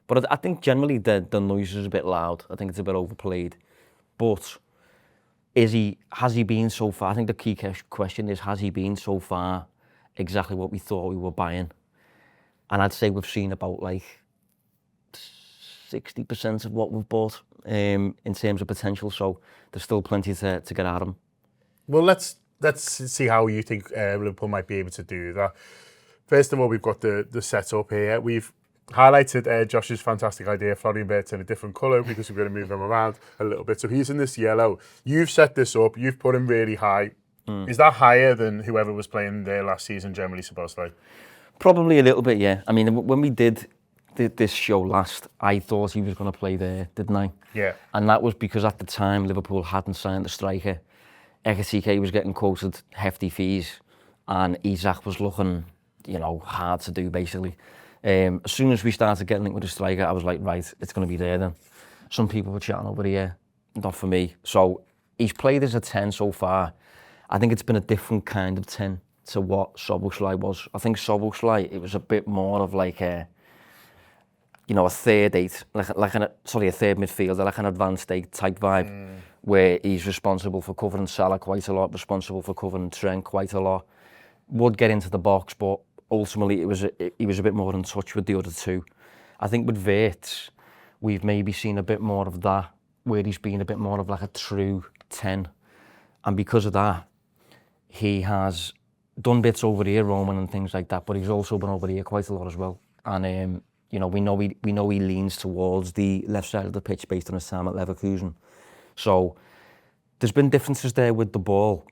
But I think generally the noise is a bit loud. I think it's a bit overplayed. But has he been so far? I think the key question is, has he been so far exactly what we thought we were buying? And I'd say we've seen about like 60% of what we've bought in terms of potential. So there's still plenty to get at him. Well, let's see how you think Liverpool might be able to do that. First of all, we've got the setup here. We've highlighted Josh's fantastic idea, Florian Wirtz in a different colour, because we're going to move him around a little bit. So he's in this yellow. You've set this up. You've put him really high. Is that higher than whoever was playing there last season, generally supposed to? Probably a little bit, yeah. I mean, when we did this show last, I thought he was going to play there, didn't I? Yeah. And that was because at the time, Liverpool hadn't signed the striker. Ekitike was getting quoted hefty fees, and Isak was looking, hard to do, basically. As soon as we started getting linked with the striker, I was like, right, it's going to be there then. Some people were chatting over here, not for me. So he's played as a 10 so far. I think it's been a different kind of 10 to what Szoboszlai was. I think Szoboszlai, it was a bit more of like a third eight, a third midfielder, like an advanced eight type vibe, where he's responsible for covering Salah quite a lot, responsible for covering Trent quite a lot. Would get into the box, but ultimately he was a bit more in touch with the other two. I think with Wirtz, we've maybe seen a bit more of that, where he's been a bit more of like a true 10. And because of that, he has done bits over here, roaming and things like that, but he's also been over here quite a lot as well. And we know he leans towards the left side of the pitch based on his time at Leverkusen. So there's been differences there with the ball.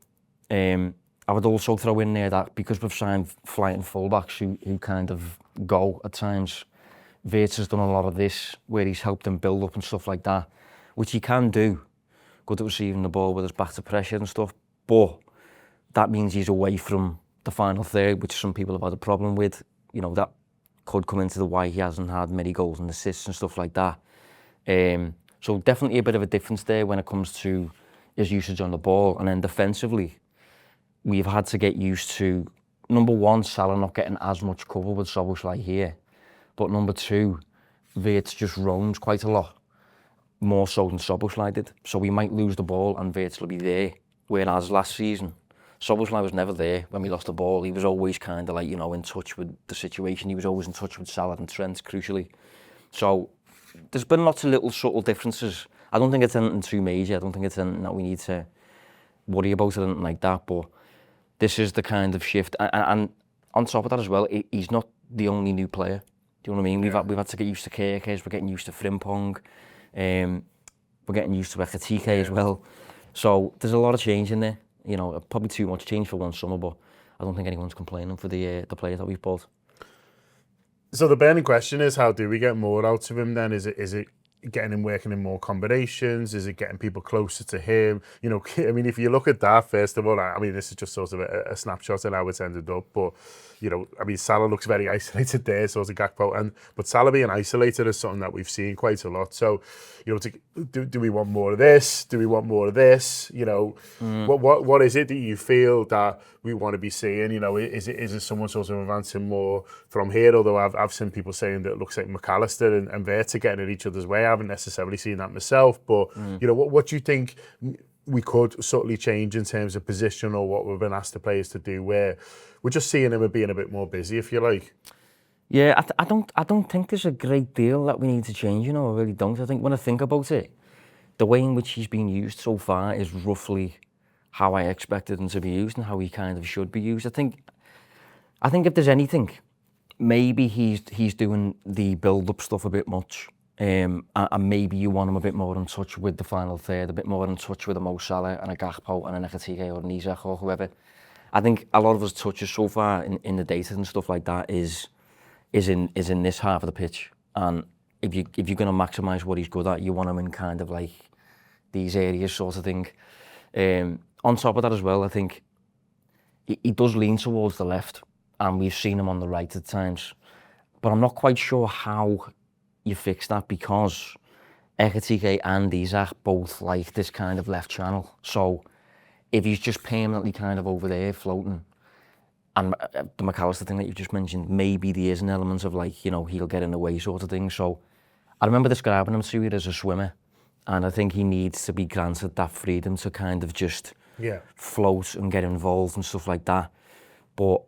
I would also throw in there that because we've signed flying fullbacks who kind of go at times, Wirtz has done a lot of this where he's helped them build up and stuff like that, which he can do, good at receiving the ball with his back to pressure and stuff, but that means he's away from the final third, which some people have had a problem with. That could come into the why he hasn't had many goals and assists and stuff like that. So definitely a bit of a difference there when it comes to his usage on the ball. And then defensively, we've had to get used to, number one, Salah not getting as much cover with Szoboszlai here. But number two, Wirtz just roams quite a lot, more so than Szoboszlai did. So we might lose the ball and Wirtz will be there. Whereas last season, Szoboszlai was never there when we lost the ball. He was always kind of like, in touch with the situation. He was always in touch with Salah and Trent, crucially. So there's been lots of little subtle differences. I don't think it's anything too major. I don't think it's anything that we need to worry about or anything like that. But this is the kind of shift. And on top of that as well, he's not the only new player. Do you know what I mean? Yeah. We've had to get used to Kerkez. We're getting used to Frimpong. We're getting used to Ekitike as well. So there's a lot of change in there. Probably too much change for one summer, but I don't think anyone's complaining for the players that we've bought. So the burning question is, how do we get more out of him then? Is it getting him working in more combinations? Is it getting people closer to him? I mean, if you look at that, first of all, I mean, this is just sort of a snapshot of how it's ended up, but, I mean, Salah looks very isolated there, sort of Gakpo, but Salah being isolated is something that we've seen quite a lot. So, do we want more of this? Do we want more of this? What is it that you feel that we want to be seeing? Is it someone sort of advancing more from here? Although I've seen people saying that it looks like McAllister and Wirtz are getting in each other's way. I haven't necessarily seen that myself, but what do you think we could subtly change in terms of position, or what we've been asked the players to do, where we're just seeing him being a bit more busy, if you like? Yeah, I don't think there's a great deal that we need to change. I really don't. I think when I think about it, the way in which he's been used so far is roughly how I expected him to be used and how he kind of should be used. I think if there's anything, maybe he's doing the build-up stuff a bit much. And maybe you want him a bit more in touch with the final third, a bit more in touch with a Mo Salah and a Gakpo and an Ekitike or an Isak or whoever. I think a lot of his touches so far in the data and stuff like that is in this half of the pitch. And if you're going to maximise what he's good at, you want him in kind of like these areas sort of thing. On top of that as well, I think he does lean towards the left, and we've seen him on the right at times. But I'm not quite sure how you fix that, because Ekitike and Isak both like this kind of left channel. So if he's just permanently kind of over there floating, and the McAllister thing that you've just mentioned, maybe there is an element of like, he'll get in the way sort of thing. So I remember describing him to you as a swimmer, and I think he needs to be granted that freedom to kind of just float and get involved and stuff like that. But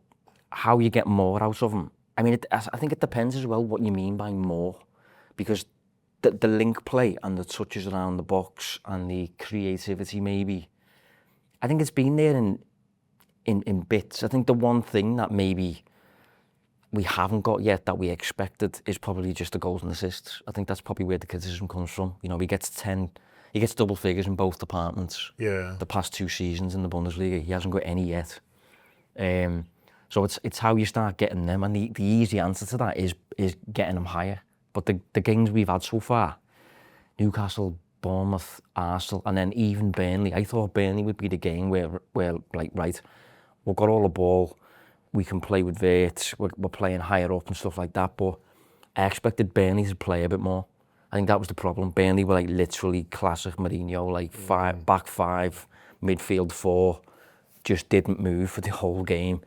how you get more out of him, I mean, I think it depends as well what you mean by more, because the link play and the touches around the box and the creativity maybe, I think it's been there in bits. I think the one thing that maybe we haven't got yet that we expected is probably just the goals and assists. I think that's probably where the criticism comes from. You know, he gets double figures in both departments. Yeah. The past 2 seasons in the Bundesliga, he hasn't got any yet. So it's how you start getting them, and the easy answer to that is getting them higher. But the games we've had so far, Newcastle, Bournemouth, Arsenal, and then even Burnley. I thought Burnley would be the game where like, right, we've got all the ball, we can play with Wirtz, we're playing higher up and stuff like that, but I expected Burnley to play a bit more. I think that was the problem. Burnley were like literally classic Mourinho, like back five, midfield 4, just didn't move for the whole game.